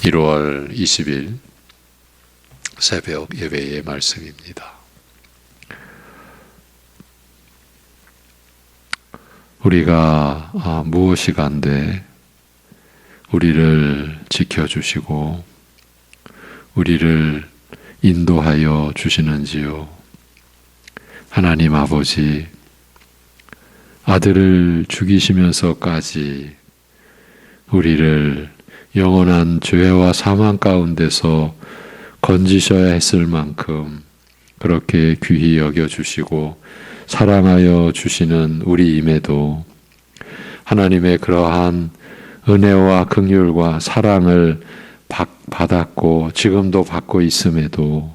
1월 20일 새벽 예배의 말씀입니다. 우리가 무엇이 간데 우리를 지켜주시고 우리를 인도하여 주시는지요. 하나님 아버지, 아들을 죽이시면서까지 우리를 영원한 죄와 사망 가운데서 건지셔야 했을 만큼 그렇게 귀히 여겨주시고 사랑하여 주시는 우리임에도 하나님의 그러한 은혜와 긍휼과 사랑을 받았고 지금도 받고 있음에도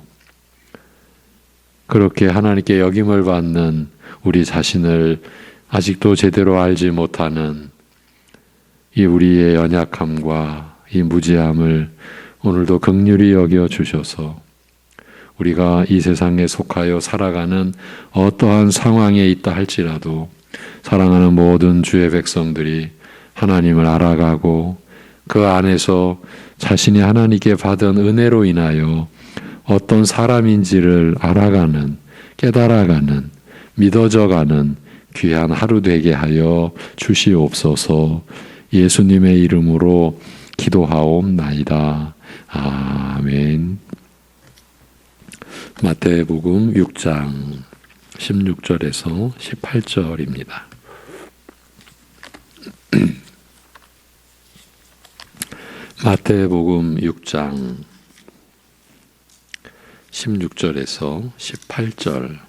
그렇게 하나님께 여김을 받는 우리 자신을 아직도 제대로 알지 못하는 이 우리의 연약함과 이 무지함을 오늘도 긍휼히 여겨 주셔서 우리가 이 세상에 속하여 살아가는 어떠한 상황에 있다 할지라도 사랑하는 모든 주의 백성들이 하나님을 알아가고 그 안에서 자신이 하나님께 받은 은혜로 인하여 어떤 사람인지를 알아가는, 깨달아가는, 믿어져가는 귀한 하루 되게 하여 주시옵소서. 예수님의 이름으로 기도하옵나이다. 아멘. 마태복음 6장 16절에서 18절입니다. 마태복음 6장 16절에서 18절.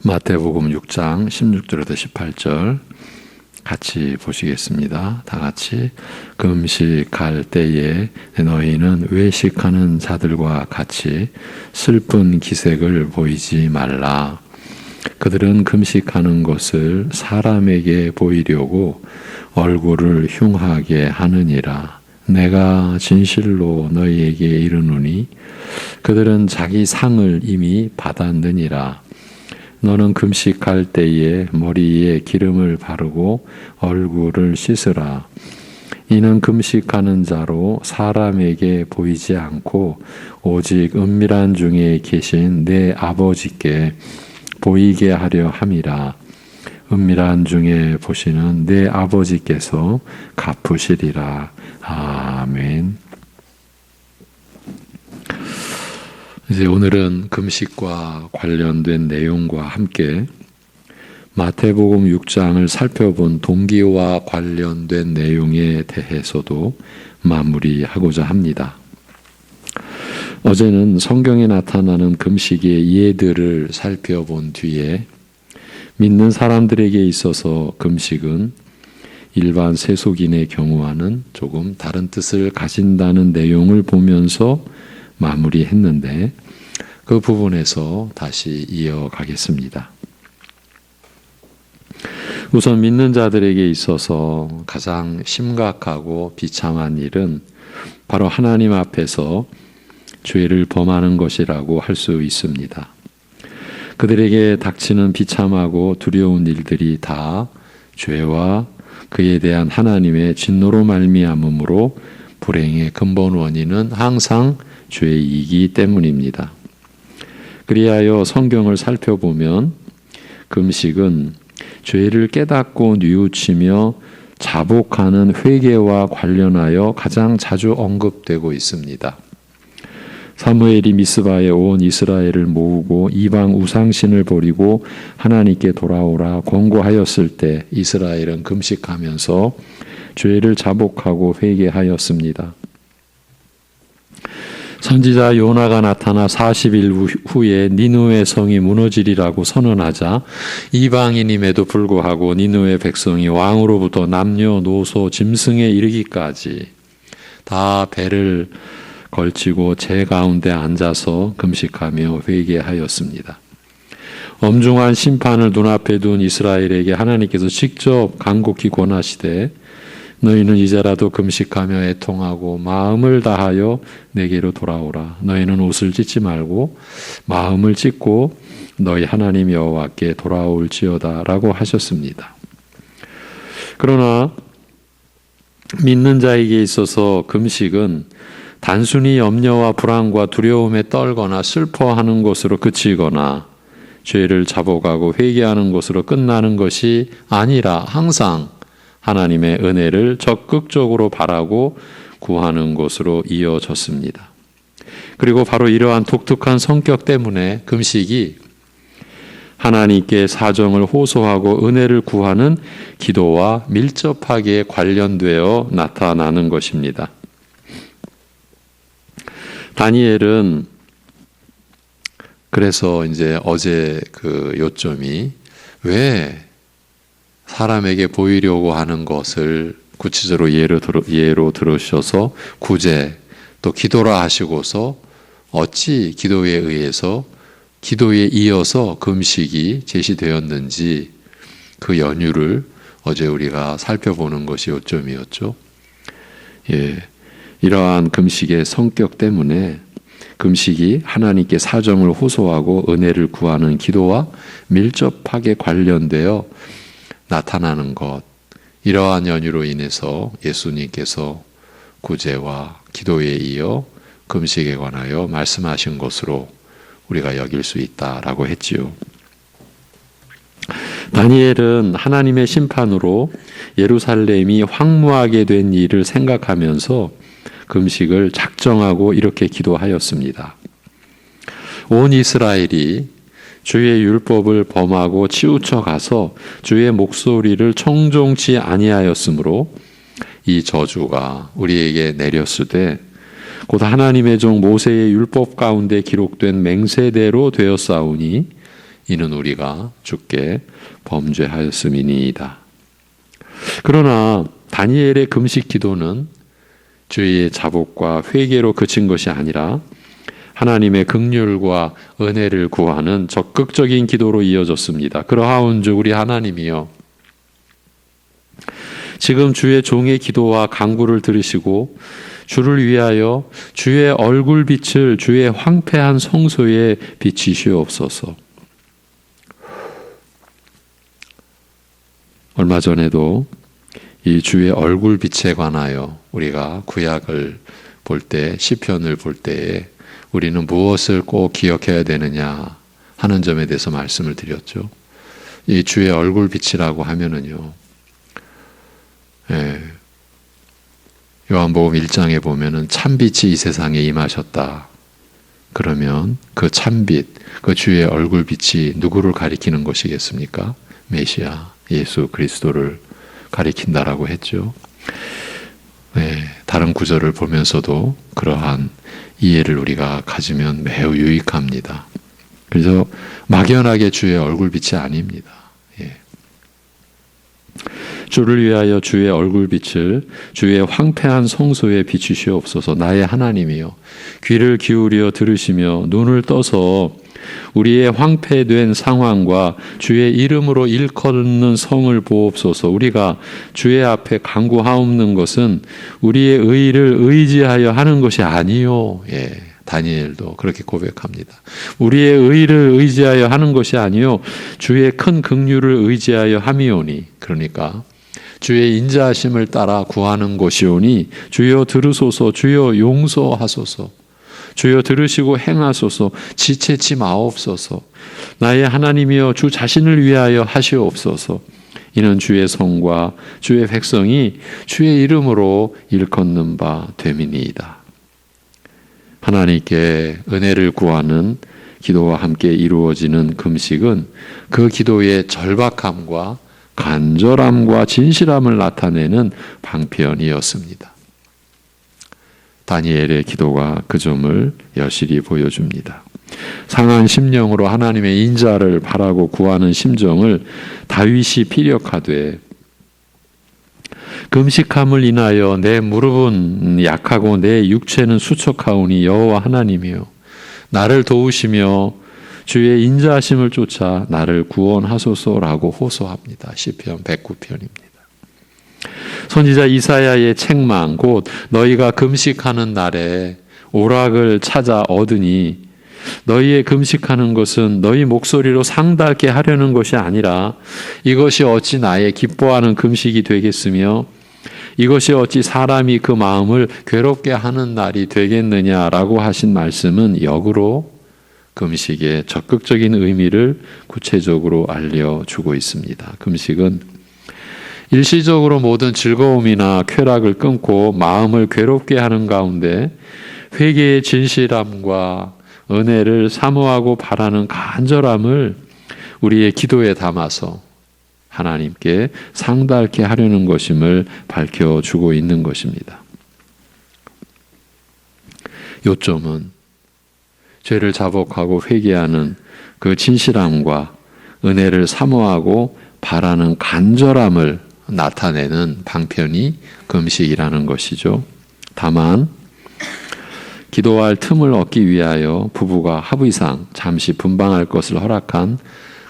마태복음 6장 16절에서 18절 같이 보시겠습니다. 다 같이. 금식할 때에 너희는 외식하는 자들과 같이 슬픈 기색을 보이지 말라. 그들은 금식하는 것을 사람에게 보이려고 얼굴을 흉하게 하느니라. 내가 진실로 너희에게 이르노니 그들은 자기 상을 이미 받았느니라. 너는 금식할 때에 머리에 기름을 바르고 얼굴을 씻으라. 이는 금식하는 자로 사람에게 보이지 않고 오직 은밀한 중에 계신 내 아버지께 보이게 하려 함이라. 은밀한 중에 보시는 내 아버지께서 갚으시리라. 아멘. 이제 오늘은 금식과 관련된 내용과 함께 마태복음 6장을 살펴본 동기와 관련된 내용에 대해서도 마무리하고자 합니다. 어제는 성경에 나타나는 금식의 예들을 살펴본 뒤에 믿는 사람들에게 있어서 금식은 일반 세속인의 경우와는 조금 다른 뜻을 가진다는 내용을 보면서 마무리했는데 그 부분에서 다시 이어가겠습니다. 우선 믿는 자들에게 있어서 가장 심각하고 비참한 일은 바로 하나님 앞에서 죄를 범하는 것이라고 할 수 있습니다. 그들에게 닥치는 비참하고 두려운 일들이 다 죄와 그에 대한 하나님의 진노로 말미암음으로 불행의 근본 원인은 항상 죄이기 때문입니다. 그리하여 성경을 살펴보면 금식은 죄를 깨닫고 뉘우치며 자복하는 회개와 관련하여 가장 자주 언급되고 있습니다. 사무엘이 미스바에 온 이스라엘을 모으고 이방 우상신을 버리고 하나님께 돌아오라 권고하였을 때 이스라엘은 금식하면서 죄를 자복하고 회개하였습니다. 선지자 요나가 나타나 40일 후에 니느웨 성이 무너지리라고 선언하자 이방인임에도 불구하고 니느웨 백성이 왕으로부터 남녀노소 짐승에 이르기까지 다 배를 걸치고 제 가운데 앉아서 금식하며 회개하였습니다. 엄중한 심판을 눈앞에 둔 이스라엘에게 하나님께서 직접 간곡히 권하시되 너희는 이제라도 금식하며 애통하고 마음을 다하여 내게로 돌아오라. 너희는 옷을 찢지 말고 마음을 찢고 너희 하나님 여호와께 돌아올지어다 라고 하셨습니다. 그러나 믿는 자에게 있어서 금식은 단순히 염려와 불안과 두려움에 떨거나 슬퍼하는 것으로 그치거나 죄를 자복하고 회개하는 것으로 끝나는 것이 아니라 항상 하나님의 은혜를 적극적으로 바라고 구하는 것으로 이어졌습니다. 그리고 바로 이러한 독특한 성격 때문에 금식이 하나님께 사정을 호소하고 은혜를 구하는 기도와 밀접하게 관련되어 나타나는 것입니다. 다니엘은 그래서 이제 어제 그 요점이 왜 사람에게 보이려고 하는 것을 구체적으로 예로 들으셔서 구제 또 기도라 하시고서 어찌 기도에 의해서 기도에 이어서 금식이 제시되었는지 그 연유를 어제 우리가 살펴보는 것이 요점이었죠. 이러한 금식의 성격 때문에 금식이 하나님께 사정을 호소하고 은혜를 구하는 기도와 밀접하게 관련되어 나타나는 것, 이러한 연유로 인해서 예수님께서 구제와 기도에 이어 금식에 관하여 말씀하신 것으로 우리가 여길 수 있다라고 했지요. 다니엘은 하나님의 심판으로 예루살렘이 황무하게 된 일을 생각하면서 금식을 작정하고 이렇게 기도하였습니다. 온 이스라엘이 주의 율법을 범하고 치우쳐 가서 주의 목소리를 청종치 아니하였으므로 이 저주가 우리에게 내렸으되 곧 하나님의 종 모세의 율법 가운데 기록된 맹세대로 되었사오니 이는 우리가 주께 범죄하였음이니이다. 그러나 다니엘의 금식 기도는 주의 자복과 회개로 그친 것이 아니라 하나님의 긍휼과 은혜를 구하는 적극적인 기도로 이어졌습니다. 그러하온즉 우리 하나님이여, 지금 주의 종의 기도와 간구를 들으시고 주를 위하여 주의 얼굴빛을 주의 황폐한 성소에 비치시옵소서. 얼마 전에도 이 주의 얼굴빛에 관하여 우리가 구약을 볼 때, 시편을 볼 때에 우리는 무엇을 꼭 기억해야 되느냐 하는 점에 대해서 말씀을 드렸죠. 이 주의 얼굴빛이라고 하면은요, 요한복음 1장에 보면은 참빛이 이 세상에 임하셨다. 그러면 그 참빛, 그 주의 얼굴빛이 누구를 가리키는 것이겠습니까? 메시아, 예수 그리스도를 가리킨다라고 했죠. 다른 구절을 보면서도 그러한 이해를 우리가 가지면 매우 유익합니다. 그래서 막연하게 주의 얼굴빛이 아닙니다. 주를 위하여 주의 얼굴빛을 주의 황폐한 성소에 비추시옵소서. 나의 하나님이여, 귀를 기울여 들으시며 눈을 떠서 우리의 황폐된 상황과 주의 이름으로 일컫는 성을 보옵소서. 우리가 주의 앞에 간구하옵는 것은 우리의 의를 의지하여 하는 것이 아니요. 다니엘도 그렇게 고백합니다. 우리의 의를 의지하여 하는 것이 아니요 주의 큰 긍휼을 의지하여 함이오니, 그러니까 주의 인자하심을 따라 구하는 것이오니 주여 들으소서, 주여 용서하소서, 주여 들으시고 행하소서, 지체치 마옵소서. 나의 하나님이여, 주 자신을 위하여 하시옵소서. 이는 주의 성과 주의 백성이 주의 이름으로 일컫는 바 됨이니이다. 하나님께 은혜를 구하는 기도와 함께 이루어지는 금식은 그 기도의 절박함과 간절함과 진실함을 나타내는 방편이었습니다. 다니엘의 기도가 그 점을 여실히 보여줍니다. 상한 심령으로 하나님의 인자를 바라고 구하는 심정을 다윗이 피력하되, 금식함을 인하여 내 무릎은 약하고 내 육체는 수척하오니 여호와 하나님이여, 나를 도우시며 주의 인자하심을 쫓아 나를 구원하소서라고 호소합니다. 시편 109편입니다. 선지자 이사야의 책망 곧 너희가 금식하는 날에 오락을 찾아 얻으니 너희의 금식하는 것은 너희 목소리로 상달게 하려는 것이 아니라 이것이 어찌 나의 기뻐하는 금식이 되겠으며 이것이 어찌 사람이 그 마음을 괴롭게 하는 날이 되겠느냐라고 하신 말씀은 역으로 금식의 적극적인 의미를 구체적으로 알려주고 있습니다. 금식은 일시적으로 모든 즐거움이나 쾌락을 끊고 마음을 괴롭게 하는 가운데 회개의 진실함과 은혜를 사모하고 바라는 간절함을 우리의 기도에 담아서 하나님께 상달케 하려는 것임을 밝혀주고 있는 것입니다. 요점은 죄를 자복하고 회개하는 그 진실함과 은혜를 사모하고 바라는 간절함을 나타내는 방편이 금식이라는 것이죠. 다만 기도할 틈을 얻기 위하여 부부가 합의상 잠시 분방할 것을 허락한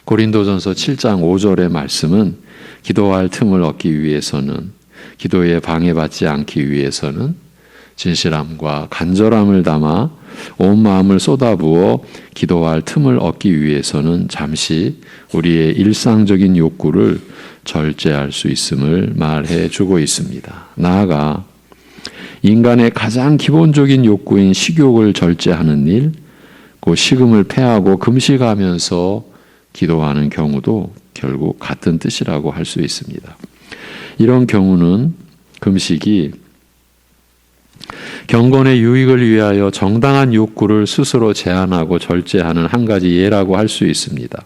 고린도전서 7장 5절의 말씀은 기도할 틈을 얻기 위해서는, 기도에 방해받지 않기 위해서는 진실함과 간절함을 담아 온 마음을 쏟아부어 기도할 틈을 얻기 위해서는 잠시 우리의 일상적인 욕구를 절제할 수 있음을 말해 주고 있습니다. 나아가 인간의 가장 기본적인 욕구인 식욕을 절제하는 일, 그 식음을 패하고 금식하면서 기도하는 경우도 결국 같은 뜻이라고 할 수 있습니다. 이런 경우는 금식이 경건의 유익을 위하여 정당한 욕구를 스스로 제한하고 절제하는 한 가지 예라고 할 수 있습니다.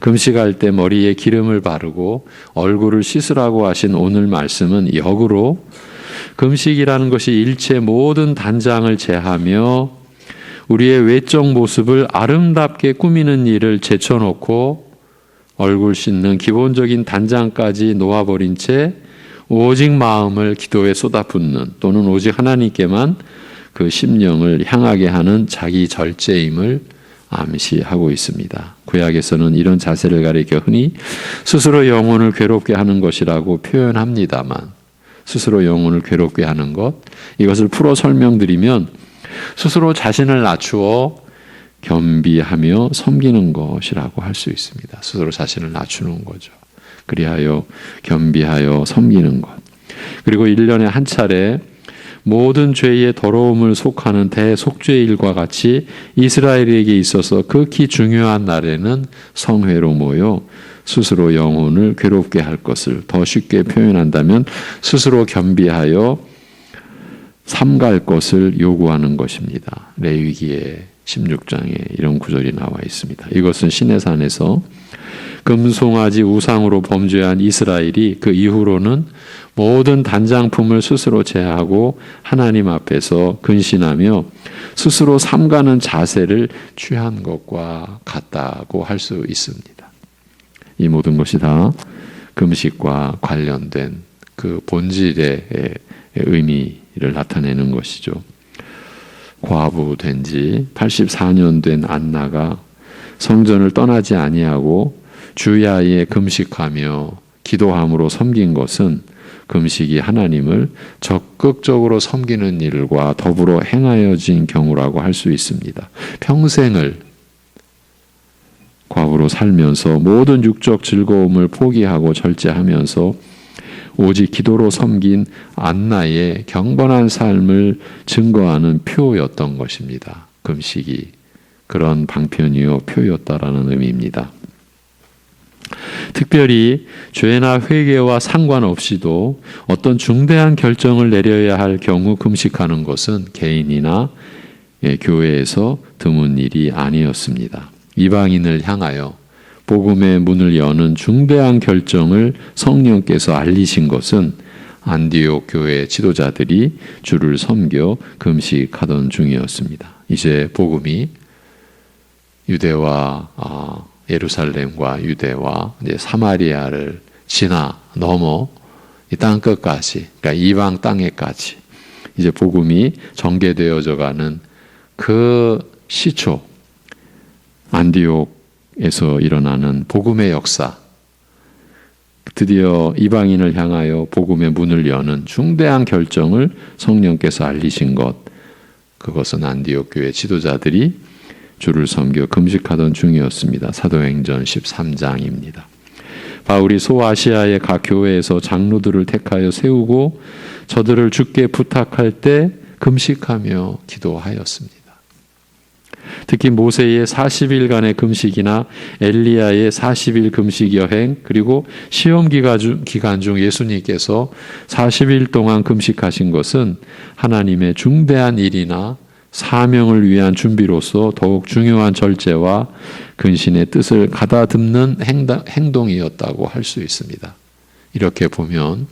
금식할 때 머리에 기름을 바르고 얼굴을 씻으라고 하신 오늘 말씀은 역으로 금식이라는 것이 일체 모든 단장을 제하며 우리의 외적 모습을 아름답게 꾸미는 일을 제쳐놓고 얼굴 씻는 기본적인 단장까지 놓아버린 채 오직 마음을 기도에 쏟아붓는 또는 오직 하나님께만 그 심령을 향하게 하는 자기 절제임을 암시하고 있습니다. 구약에서는 이런 자세를 가리켜 흔히 스스로 영혼을 괴롭게 하는 것이라고 표현합니다만 스스로 영혼을 괴롭게 하는 것, 이것을 풀어 설명드리면 스스로 자신을 낮추어 겸비하며 섬기는 것이라고 할 수 있습니다. 스스로 자신을 낮추는 거죠. 그리하여 겸비하여 섬기는 것. 그리고 1년에 한 차례 모든 죄의 더러움을 속하는 대속죄일과 같이 이스라엘에게 있어서 극히 중요한 날에는 성회로 모여 스스로 영혼을 괴롭게 할 것을 더 쉽게 표현한다면 스스로 겸비하여 삼갈 것을 요구하는 것입니다. 레위기의 16장에 이런 구절이 나와 있습니다. 이것은 시내산에서 금송아지 우상으로 범죄한 이스라엘이 그 이후로는 모든 단장품을 스스로 제하고 하나님 앞에서 근신하며 스스로 삼가는 자세를 취한 것과 같다고 할 수 있습니다. 이 모든 것이 다 금식과 관련된 그 본질의 의미를 나타내는 것이죠. 과부된 지 84년 된 안나가 성전을 떠나지 아니하고 주야에 금식하며 기도함으로 섬긴 것은 금식이 하나님을 적극적으로 섬기는 일과 더불어 행하여진 경우라고 할 수 있습니다. 평생을 과부로 살면서 모든 육적 즐거움을 포기하고 절제하면서 오직 기도로 섬긴 안나의 경건한 삶을 증거하는 표였던 것입니다. 금식이 그런 방편이요 표였다라는 의미입니다. 특별히 죄나 회개와 상관없이도 어떤 중대한 결정을 내려야 할 경우 금식하는 것은 개인이나 교회에서 드문 일이 아니었습니다. 이방인을 향하여 복음의 문을 여는 중대한 결정을 성령께서 알리신 것은 안디옥 교회 지도자들이 주를 섬겨 금식하던 중이었습니다. 이제 복음이 유대와 예루살렘과 유대와 이제 사마리아를 지나 넘어 이 땅 끝까지, 그러니까 이방 땅에까지 이제 복음이 전개되어져 가는 그 시초, 안디옥에서 일어나는 복음의 역사, 드디어 이방인을 향하여 복음의 문을 여는 중대한 결정을 성령께서 알리신 것, 그것은 안디옥 교회 지도자들이 주를 섬겨 금식하던 중이었습니다. 사도행전 13장입니다. 바울이 소아시아의 각 교회에서 장로들을 택하여 세우고 저들을 주께 부탁할 때 금식하며 기도하였습니다. 특히 모세의 40일간의 금식이나 엘리야의 40일 금식 여행, 그리고 시험 기간 중 예수님께서 40일 동안 금식하신 것은 하나님의 중대한 일이나 사명을 위한 준비로서 더욱 중요한 절제와 근신의 뜻을 가다듬는 행동이었다고 할 수 있습니다. 이렇게 보면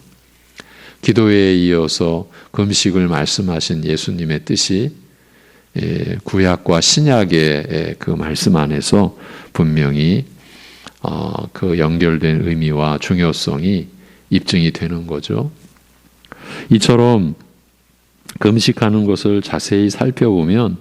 기도에 이어서 금식을 말씀하신 예수님의 뜻이 구약과 신약의 그 말씀 안에서 분명히 그 연결된 의미와 중요성이 입증이 되는 거죠. 이처럼 금식하는 것을 자세히 살펴보면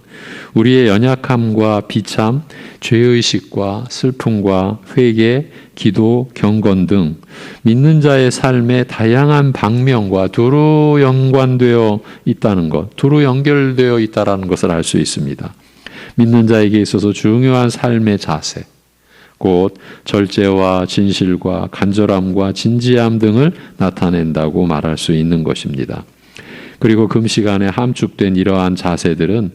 우리의 연약함과 비참, 죄의식과 슬픔과 회개, 기도, 경건 등 믿는 자의 삶의 다양한 방면과 두루 연관되어 있다는 것, 두루 연결되어 있다는 것을 알 수 있습니다. 믿는 자에게 있어서 중요한 삶의 자세, 곧 절제와 진실과 간절함과 진지함 등을 나타낸다고 말할 수 있는 것입니다. 그리고 금식 안에 함축된 이러한 자세들은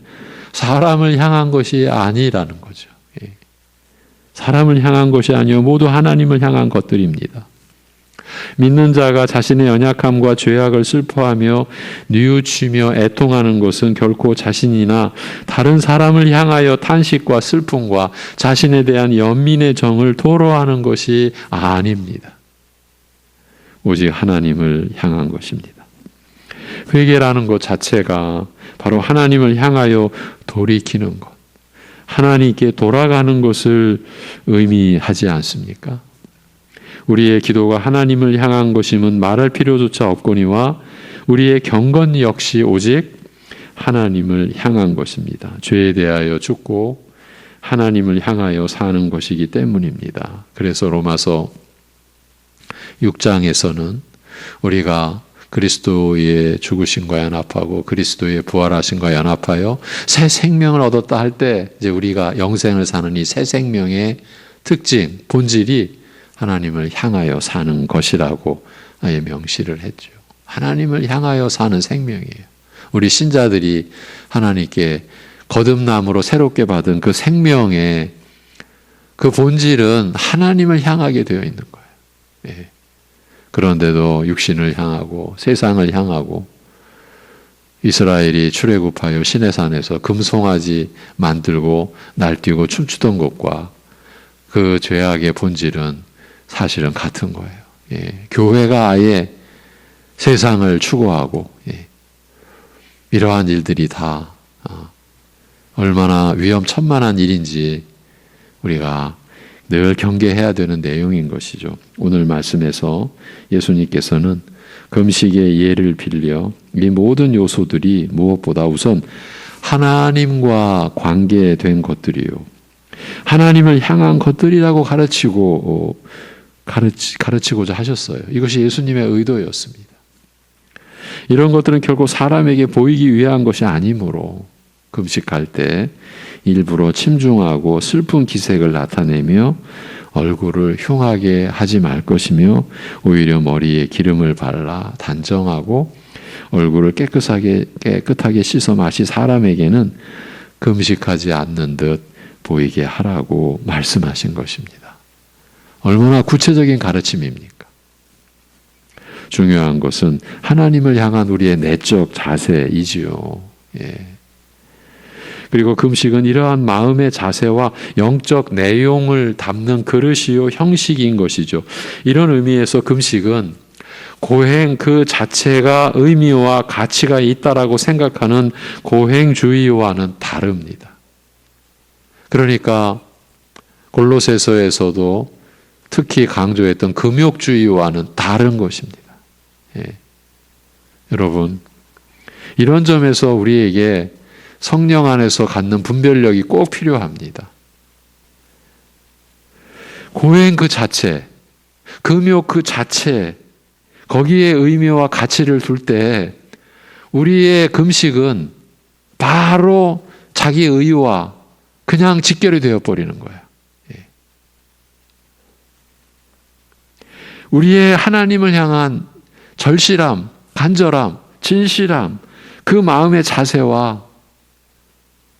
사람을 향한 것이 아니라는 거죠. 사람을 향한 것이 아니요 모두 하나님을 향한 것들입니다. 믿는 자가 자신의 연약함과 죄악을 슬퍼하며 뉘우치며 애통하는 것은 결코 자신이나 다른 사람을 향하여 탄식과 슬픔과 자신에 대한 연민의 정을 토로하는 것이 아닙니다. 오직 하나님을 향한 것입니다. 회개라는 것 자체가 바로 하나님을 향하여 돌이키는 것, 하나님께 돌아가는 것을 의미하지 않습니까? 우리의 기도가 하나님을 향한 것임은 말할 필요조차 없거니와 우리의 경건 역시 오직 하나님을 향한 것입니다. 죄에 대하여 죽고 하나님을 향하여 사는 것이기 때문입니다. 그래서 로마서 6장에서는 우리가 그리스도의 죽으심과 연합하고 그리스도의 부활하심과 연합하여 새 생명을 얻었다 할 때 이제 우리가 영생을 사는 이 새 생명의 특징, 본질이 하나님을 향하여 사는 것이라고 아예 명시를 했죠. 하나님을 향하여 사는 생명이에요. 우리 신자들이 하나님께 거듭남으로 새롭게 받은 그 생명의 그 본질은 하나님을 향하게 되어 있는 거예요. 예. 그런데도 육신을 향하고 세상을 향하고 이스라엘이 출애굽하여 시내산에서 금송아지 만들고 날뛰고 춤추던 것과 그 죄악의 본질은 사실은 같은 거예요. 예. 교회가 아예 세상을 추구하고 이러한 일들이 다 얼마나 위험천만한 일인지 우리가 늘 경계해야 되는 내용인 것이죠. 오늘 말씀에서 예수님께서는 금식의 예를 빌려 이 모든 요소들이 무엇보다 우선 하나님과 관계된 것들이요, 하나님을 향한 것들이라고 가르치고자 하셨어요. 이것이 예수님의 의도였습니다. 이런 것들은 결국 사람에게 보이기 위한 것이 아니므로 금식할 때 일부러 침중하고 슬픈 기색을 나타내며 얼굴을 흉하게 하지 말 것이며 오히려 머리에 기름을 발라 단정하고 얼굴을 깨끗하게 씻어 마시 사람에게는 금식하지 않는 듯 보이게 하라고 말씀하신 것입니다. 얼마나 구체적인 가르침입니까? 중요한 것은 하나님을 향한 우리의 내적 자세이지요. 예. 그리고 금식은 이러한 마음의 자세와 영적 내용을 담는 그릇이요 형식인 것이죠. 이런 의미에서 금식은 고행 그 자체가 의미와 가치가 있다라고 생각하는 고행주의와는 다릅니다. 그러니까 골로새서에서도 특히 강조했던 금욕주의와는 다른 것입니다. 예. 여러분, 이런 점에서 우리에게 성령 안에서 갖는 분별력이 꼭 필요합니다. 고행 그 자체, 금욕 그 자체, 거기에 의미와 가치를 둘 때 우리의 금식은 바로 자기 의와 그냥 직결이 되어 버리는 거예요. 우리의 하나님을 향한 절실함, 간절함, 진실함, 그 마음의 자세와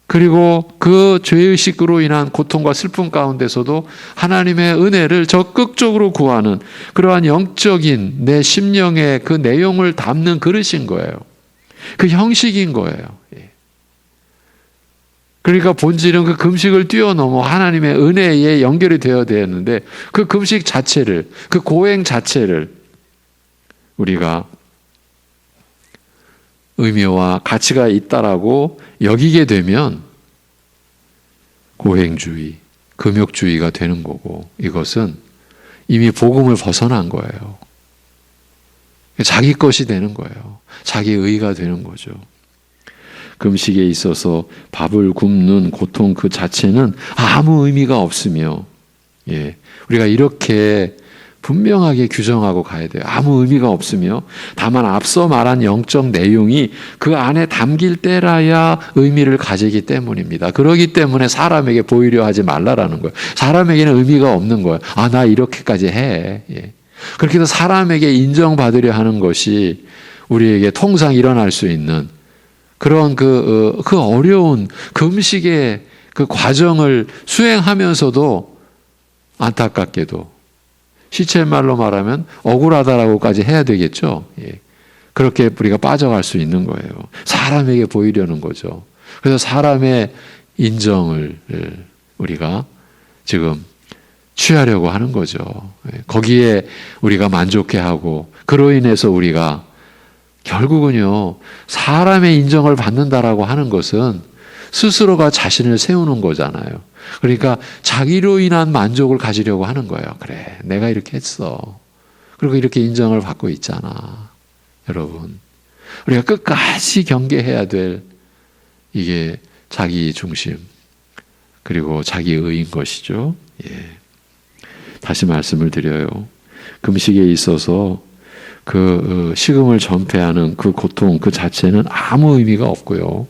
그리고 그 죄의식으로 인한 고통과 슬픔 가운데서도 하나님의 은혜를 적극적으로 구하는 그러한 영적인 내 심령의 그 내용을 담는 그릇인 거예요. 그 형식인 거예요. 그러니까 본질은 그 금식을 뛰어넘어 하나님의 은혜에 연결이 되어야 되었는데 그 금식 자체를, 그 고행 자체를 우리가 의미와 가치가 있다라고 여기게 되면 고행주의, 금욕주의가 되는 거고 이것은 이미 복음을 벗어난 거예요. 자기 것이 되는 거예요. 자기 의가 되는 거죠. 금식에 있어서 밥을 굶는 고통 그 자체는 아무 의미가 없으며 우리가 이렇게 분명하게 규정하고 가야 돼요. 아무 의미가 없으며 다만 앞서 말한 영적 내용이 그 안에 담길 때라야 의미를 가지기 때문입니다. 그러기 때문에 사람에게 보이려 하지 말라라는 거예요. 사람에게는 의미가 없는 거예요. 아, 나 이렇게까지 해. 그렇게 해서 사람에게 인정받으려 하는 것이 우리에게 통상 일어날 수 있는 그런 그 어려운 금식의 그 과정을 수행하면서도 안타깝게도 시체말로 말하면 억울하다라고까지 해야 되겠죠. 그렇게 우리가 빠져갈 수 있는 거예요. 사람에게 보이려는 거죠. 그래서 사람의 인정을 우리가 지금 취하려고 하는 거죠. 거기에 우리가 만족해하고 그로 인해서 우리가 결국은요, 사람의 인정을 받는다라고 하는 것은 스스로가 자신을 세우는 거잖아요. 그러니까 자기로 인한 만족을 가지려고 하는 거예요. 그래, 내가 이렇게 했어. 그리고 이렇게 인정을 받고 있잖아. 여러분, 우리가 끝까지 경계해야 될 이게 자기 중심 그리고 자기 의인 것이죠. 다시 말씀을 드려요. 금식에 있어서 그 식음을 전폐하는 그 고통 그 자체는 아무 의미가 없고요.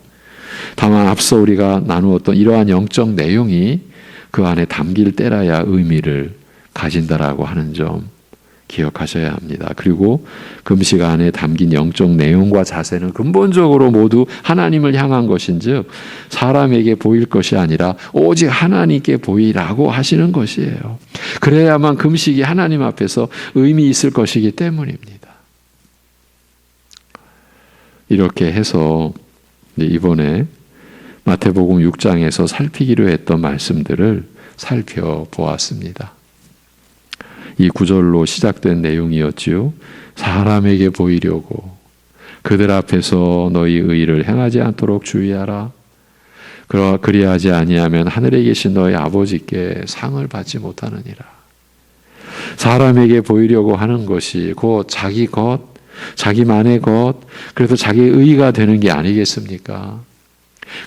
다만 앞서 우리가 나누었던 이러한 영적 내용이 그 안에 담길 때라야 의미를 가진다라고 하는 점 기억하셔야 합니다. 그리고 금식 안에 담긴 영적 내용과 자세는 근본적으로 모두 하나님을 향한 것인즉 사람에게 보일 것이 아니라 오직 하나님께 보이라고 하시는 것이에요. 그래야만 금식이 하나님 앞에서 의미 있을 것이기 때문입니다. 이렇게 해서 이번에 마태복음 6장에서 살피기로 했던 말씀들을 살펴보았습니다. 이 구절로 시작된 내용이었지요. 사람에게 보이려고 그들 앞에서 너희 의를 행하지 않도록 주의하라. 그리하지 아니하면 하늘에 계신 너희 아버지께 상을 받지 못하느니라. 사람에게 보이려고 하는 것이 곧 자기 것, 자기만의 것, 그래서 자기의 의가 되는 게 아니겠습니까?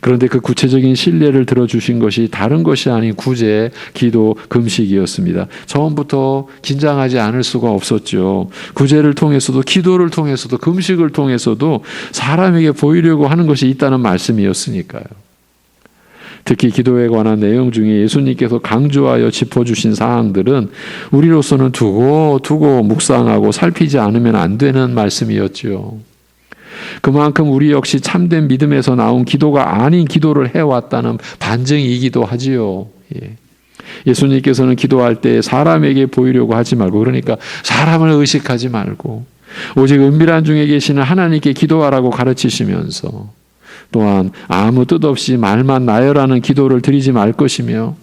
그런데 그 구체적인 신뢰를 들어주신 것이 다른 것이 아닌 구제, 기도, 금식이었습니다. 처음부터 긴장하지 않을 수가 없었죠. 구제를 통해서도 기도를 통해서도 금식을 통해서도 사람에게 보이려고 하는 것이 있다는 말씀이었으니까요. 특히 기도에 관한 내용 중에 예수님께서 강조하여 짚어주신 사항들은 우리로서는 두고 묵상하고 살피지 않으면 안 되는 말씀이었죠. 그만큼 우리 역시 참된 믿음에서 나온 기도가 아닌 기도를 해왔다는 반증이기도 하지요. 예수님께서는 기도할 때 사람에게 보이려고 하지 말고, 그러니까 사람을 의식하지 말고 오직 은밀한 중에 계시는 하나님께 기도하라고 가르치시면서 또한 아무 뜻 없이 말만 나열하는 기도를 드리지 말 것이며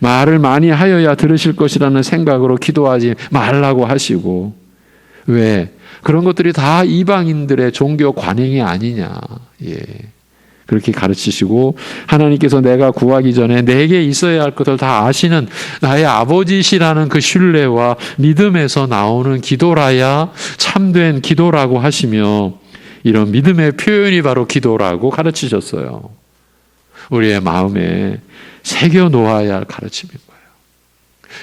말을 많이 하여야 들으실 것이라는 생각으로 기도하지 말라고 하시고, 왜? 그런 것들이 다 이방인들의 종교 관행이 아니냐. 그렇게 가르치시고, 하나님께서 내가 구하기 전에 내게 있어야 할 것을 다 아시는 나의 아버지시라는 그 신뢰와 믿음에서 나오는 기도라야 참된 기도라고 하시며, 이런 믿음의 표현이 바로 기도라고 가르치셨어요. 우리의 마음에 새겨 놓아야 할 가르침인 거예요.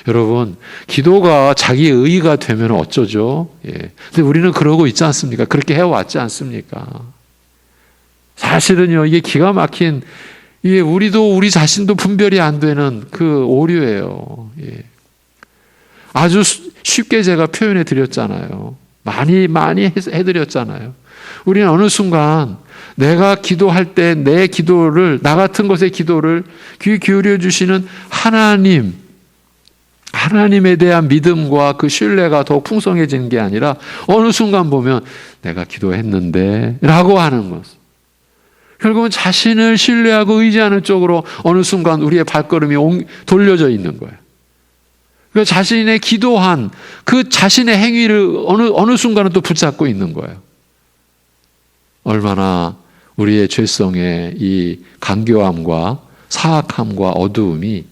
여러분, 기도가 자기 의의가 되면 어쩌죠? 예. 근데 우리는 그러고 있지 않습니까? 그렇게 해왔지 않습니까? 사실은요, 이게 기가 막힌, 이게 우리도 우리 자신도 분별이 안 되는 그 오류예요. 예. 아주 쉽게 제가 표현해 드렸잖아요. 많이 해드렸잖아요. 우리는 어느 순간 내가 기도할 때 내 기도를, 나 같은 것의 기도를 귀 기울여 주시는 하나님에 대한 믿음과 그 신뢰가 더 풍성해지는 게 아니라 어느 순간 보면 내가 기도했는데 라고 하는 것. 결국은 자신을 신뢰하고 의지하는 쪽으로 어느 순간 우리의 발걸음이 돌려져 있는 거예요. 그러니까 자신의 기도한 그 자신의 행위를 어느 순간은 또 붙잡고 있는 거예요. 얼마나 우리의 죄성의 이 간교함과 사악함과 어두움이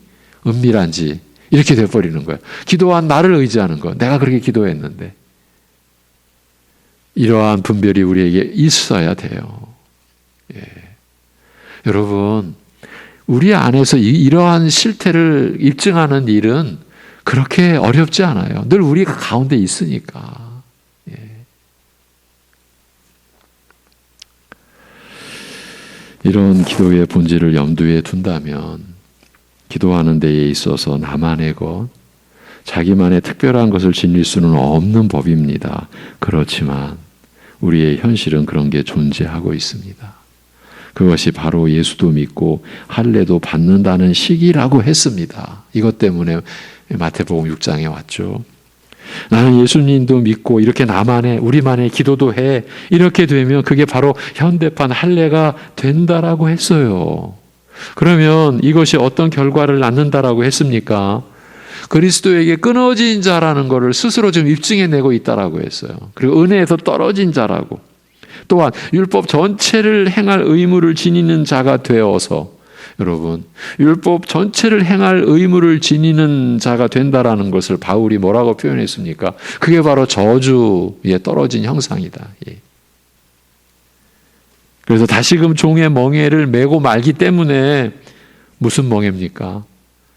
은밀한지 이렇게 돼버리는 거예요. 기도한 나를 의지하는 거. 내가 그렇게 기도했는데. 이러한 분별이 우리에게 있어야 돼요. 예. 여러분, 우리 안에서 이러한 실태를 입증하는 일은 그렇게 어렵지 않아요. 늘 우리가 가운데 있으니까. 예. 이런 기도의 본질을 염두에 둔다면 기도하는 데에 있어서 나만의 것, 자기만의 특별한 것을 지닐 수는 없는 법입니다. 그렇지만 우리의 현실은 그런 게 존재하고 있습니다. 그것이 바로 예수도 믿고 할례도 받는다는 시기라고 했습니다. 이것 때문에 마태복음 6장에 왔죠. 나는 예수님도 믿고 이렇게 나만의 우리만의 기도도 해. 이렇게 되면 그게 바로 현대판 할례가 된다라고 했어요. 그러면 이것이 어떤 결과를 낳는다라고 했습니까? 그리스도에게 끊어진 자라는 것을 스스로 좀 입증해내고 있다라고 했어요. 그리고 은혜에서 떨어진 자라고. 또한 율법 전체를 행할 의무를 지니는 자가 되어서, 여러분, 율법 전체를 행할 의무를 지니는 자가 된다라는 것을 바울이 뭐라고 표현했습니까? 그게 바로 저주에 떨어진 형상이다. 예. 그래서 다시금 종의 멍에를 메고 말기 때문에 무슨 멍에입니까?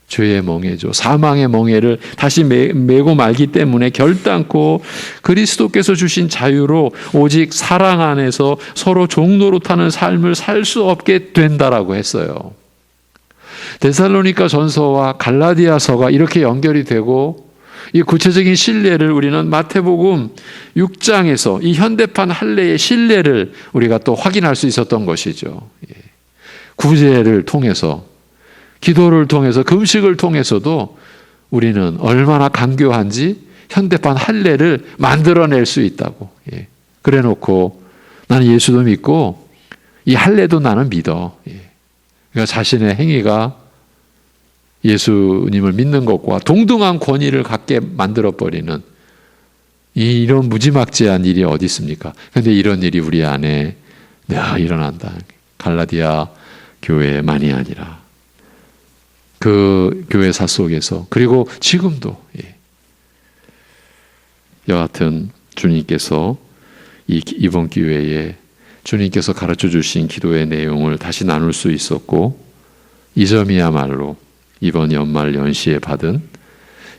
죄의 멍에죠. 사망의 멍에를 다시 메고 말기 때문에 결단코 그리스도께서 주신 자유로 오직 사랑 안에서 서로 종노릇하는 삶을 살 수 없게 된다라고 했어요. 데살로니가 전서와 갈라디아서가 이렇게 연결이 되고 이 구체적인 신뢰를 우리는 마태복음 6장에서 이 현대판 할례의 신뢰를 우리가 또 확인할 수 있었던 것이죠. 구제를 통해서, 기도를 통해서, 금식을 통해서도 우리는 얼마나 간교한지 현대판 할례를 만들어낼 수 있다고. 그래 놓고 나는 예수도 믿고 이 할례도 나는 믿어. 그러니까 자신의 행위가 예수님을 믿는 것과 동등한 권위를 갖게 만들어버리는 이런 무지막지한 일이 어디 있습니까? 그런데 이런 일이 우리 안에 일어난다. 갈라디아 교회만이 아니라 그 교회사 속에서, 그리고 지금도. 여하튼 주님께서 이번 기회에 주님께서 가르쳐 주신 기도의 내용을 다시 나눌 수 있었고, 이 점이야말로 이번 연말 연시에 받은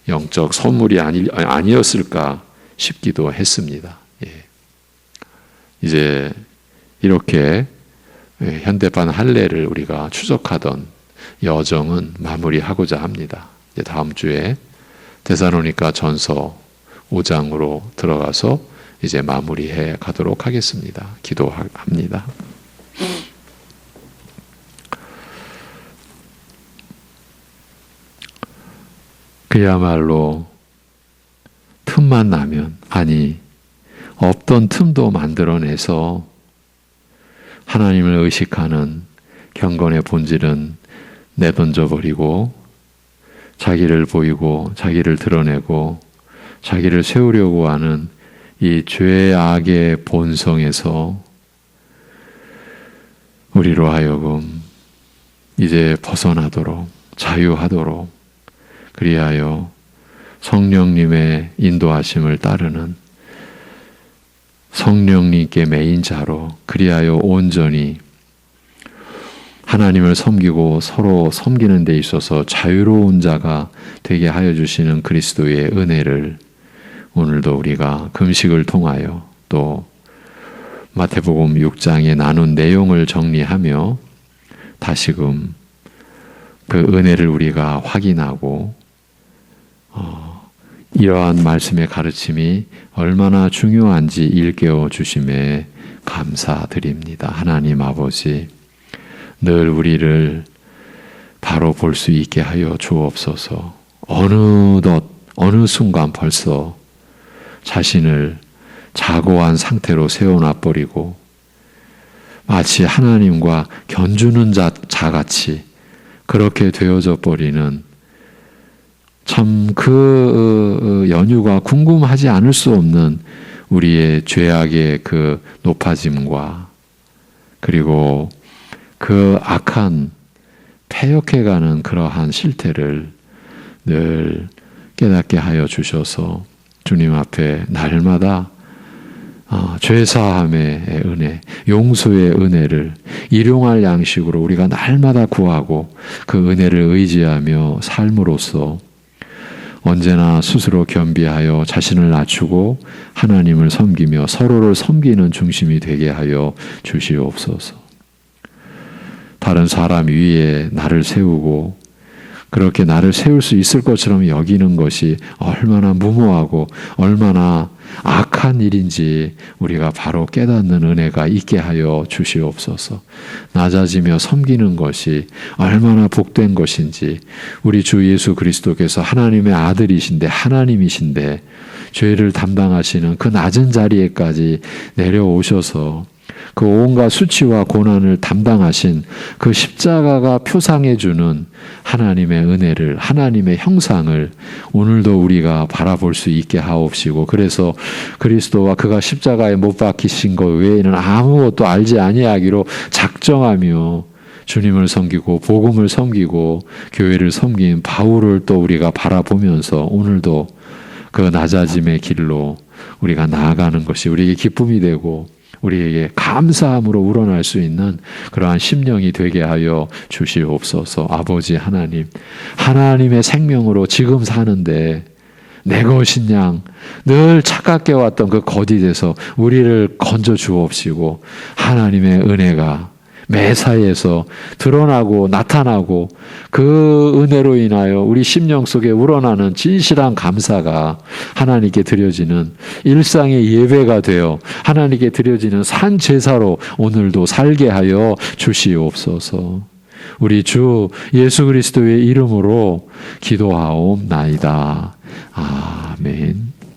영적 선물이 아니었을까 싶기도 했습니다. 이제 이렇게 현대판 할례를 우리가 추적하던 여정은 마무리하고자 합니다. 이제 다음 주에 데살로니가 전서 5장으로 들어가서 이제 마무리해 가도록 하겠습니다. 기도합니다. 그야말로 틈만 나면, 아니 없던 틈도 만들어내서 하나님을 의식하는 경건의 본질은 내던져버리고 자기를 보이고 자기를 드러내고 자기를 세우려고 하는 이 죄악의 본성에서 우리로 하여금 이제 벗어나도록, 자유하도록, 그리하여 성령님의 인도하심을 따르는 성령님께 매인 자로, 그리하여 온전히 하나님을 섬기고 서로 섬기는 데 있어서 자유로운 자가 되게 하여 주시는 그리스도의 은혜를 오늘도 우리가 금식을 통하여 또 마태복음 6장에 나눈 내용을 정리하며 다시금 그 은혜를 우리가 확인하고 이러한 말씀의 가르침이 얼마나 중요한지 일깨워 주심에 감사드립니다. 하나님 아버지, 늘 우리를 바로 볼 수 있게 하여 주옵소서. 어느덧 어느 순간 벌써 자신을 자고한 상태로 세워놔버리고 마치 하나님과 견주는 자같이 그렇게 되어져 버리는 참 그 연유가 궁금하지 않을 수 없는 우리의 죄악의 그 높아짐과 그리고 그 악한 패역해가는 그러한 실태를 늘 깨닫게 하여 주셔서 주님 앞에 날마다 죄사함의 은혜, 용서의 은혜를 일용할 양식으로 우리가 날마다 구하고 그 은혜를 의지하며 삶으로써 언제나 스스로 겸비하여 자신을 낮추고 하나님을 섬기며 서로를 섬기는 중심이 되게 하여 주시옵소서. 다른 사람 위에 나를 세우고 그렇게 나를 세울 수 있을 것처럼 여기는 것이 얼마나 무모하고 얼마나 악한 일인지 우리가 바로 깨닫는 은혜가 있게 하여 주시옵소서. 낮아지며 섬기는 것이 얼마나 복된 것인지 우리 주 예수 그리스도께서 하나님의 아들이신데 하나님이신데 죄를 담당하시는 그 낮은 자리에까지 내려오셔서 그 온갖 수치와 고난을 담당하신 그 십자가가 표상해주는 하나님의 은혜를, 하나님의 형상을 오늘도 우리가 바라볼 수 있게 하옵시고, 그래서 그리스도와 그가 십자가에 못 박히신 것 외에는 아무것도 알지 아니하기로 작정하며 주님을 섬기고 복음을 섬기고 교회를 섬긴 바울을 또 우리가 바라보면서 오늘도 그 낮아짐의 길로 우리가 나아가는 것이 우리에게 기쁨이 되고 우리에게 감사함으로 우러날 수 있는 그러한 심령이 되게 하여 주시옵소서. 아버지 하나님, 하나님의 생명으로 지금 사는데 내 것인 양 늘 착각해 왔던 그 거짓에서 우리를 건져 주옵시고 하나님의 은혜가 매사에서 드러나고 나타나고 그 은혜로 인하여 우리 심령 속에 우러나는 진실한 감사가 하나님께 드려지는 일상의 예배가 되어 하나님께 드려지는 산 제사로 오늘도 살게 하여 주시옵소서. 우리 주 예수 그리스도의 이름으로 기도하옵나이다. 아멘.